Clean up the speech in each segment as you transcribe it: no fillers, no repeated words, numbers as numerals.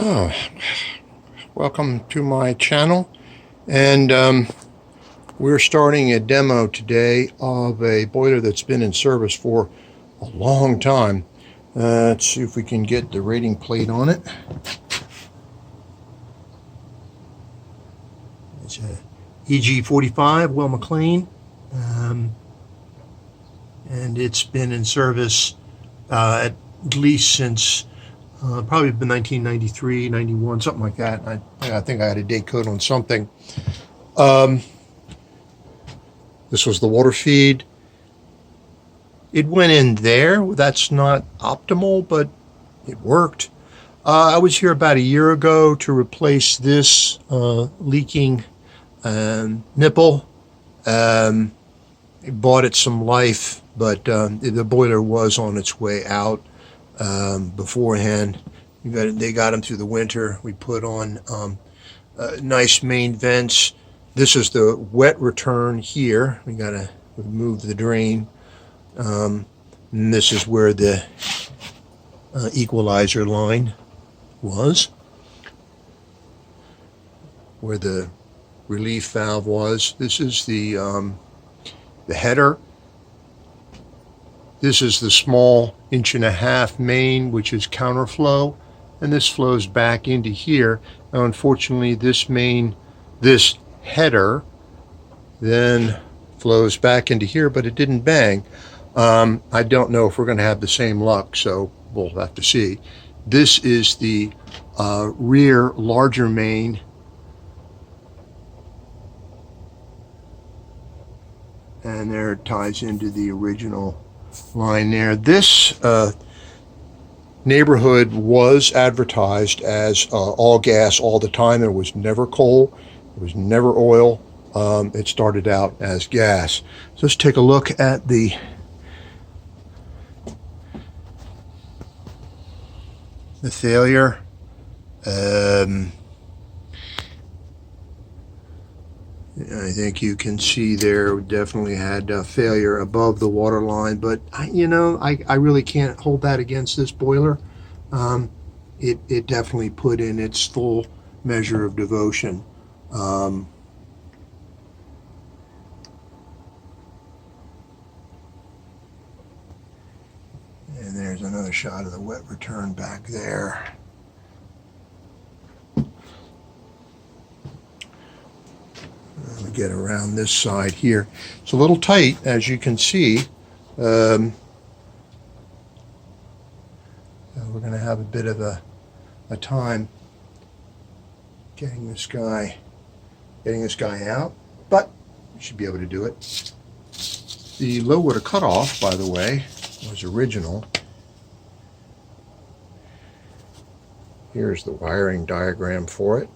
Oh, welcome to my channel, and we're starting a demo today of a boiler that's been in service for a long time. Let's see if we can get the rating plate on it. It's a EG-45 Weil-Mclain, and it's been in service at least since probably been 1993, 91, something like that. I think I had a date code on something. This was the water feed. It went in there. That's not optimal, but it worked. I was here about a year ago to replace this leaking nipple. I bought it some life, but the boiler was on its way out beforehand. They got them through the winter. We put on nice main vents. This is the wet return here. We got to remove the drain. And this is where the equalizer line was, where the relief valve was. This is the header. This is the small 1.5-inch main, which is counterflow, and this flows back into here. Now, unfortunately, this header then flows back into here, but it didn't bang. I don't know if we're going to have the same luck, so we'll have to see. This is the rear larger main. And there it ties into the original line there. This neighborhood was advertised as all gas all the time. There was never coal. There was never oil. It started out as gas. So let's take a look at the failure. I think you can see there definitely had failure above the water line, but I really can't hold that against this boiler. It definitely put in its full measure of devotion. And there's another shot of the wet return back there. We get around this side here. It's a little tight, as you can see. We're going to have a bit of a time getting this guy out, but we should be able to do it. The low water cutoff, by the way, was original. Here's the wiring diagram for it.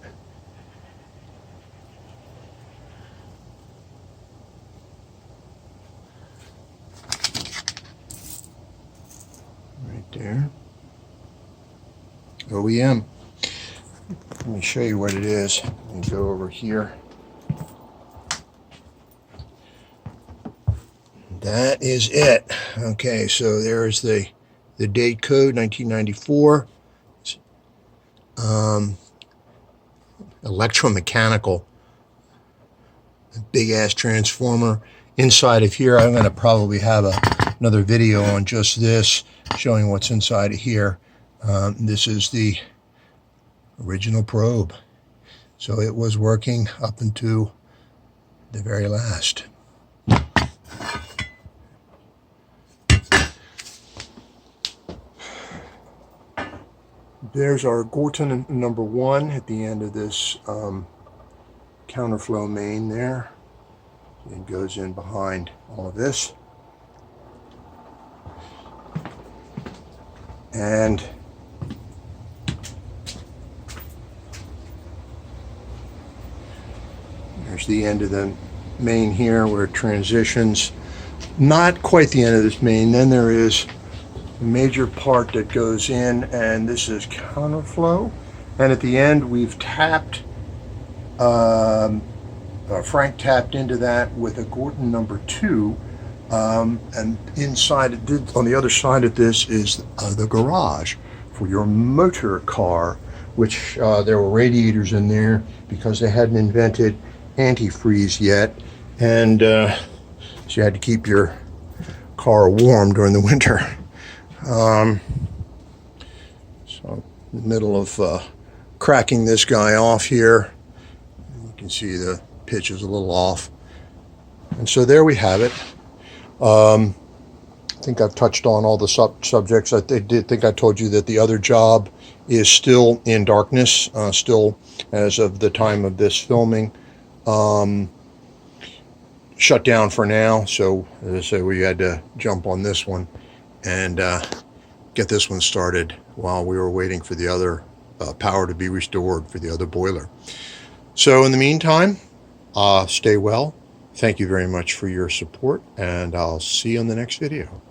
There. OEM. Let me show you what it is. Let me go over here. That is it. Okay, so there's the date code, 1994. Electromechanical. A big ass transformer. Inside of here, I'm going to probably have another video on just this, showing what's inside of here. This is the original probe. So it was working up until the very last. There's our Gorton number 1 at the end of this counterflow main there. It goes in behind all of this. And there's the end of the main here where it transitions. Not quite the end of this main. Then there is a major part that goes in, and this is counterflow. And at the end, we've tapped, Frank tapped into that with a Gorton number 2. And inside, on the other side of this is the garage for your motor car which there were radiators in there because they hadn't invented antifreeze yet, and so you had to keep your car warm during the winter. So in the middle of cracking this guy off here. You can see the pitch is a little off. And so there we have it. I think I've touched on all the subjects. I did think I told you that the other job is still in darkness, still as of the time of this filming. Shut down for now. So as I say, we had to jump on this one and get this one started while we were waiting for the other power to be restored for the other boiler. So in the meantime, stay well. Thank you very much for your support, and I'll see you in the next video.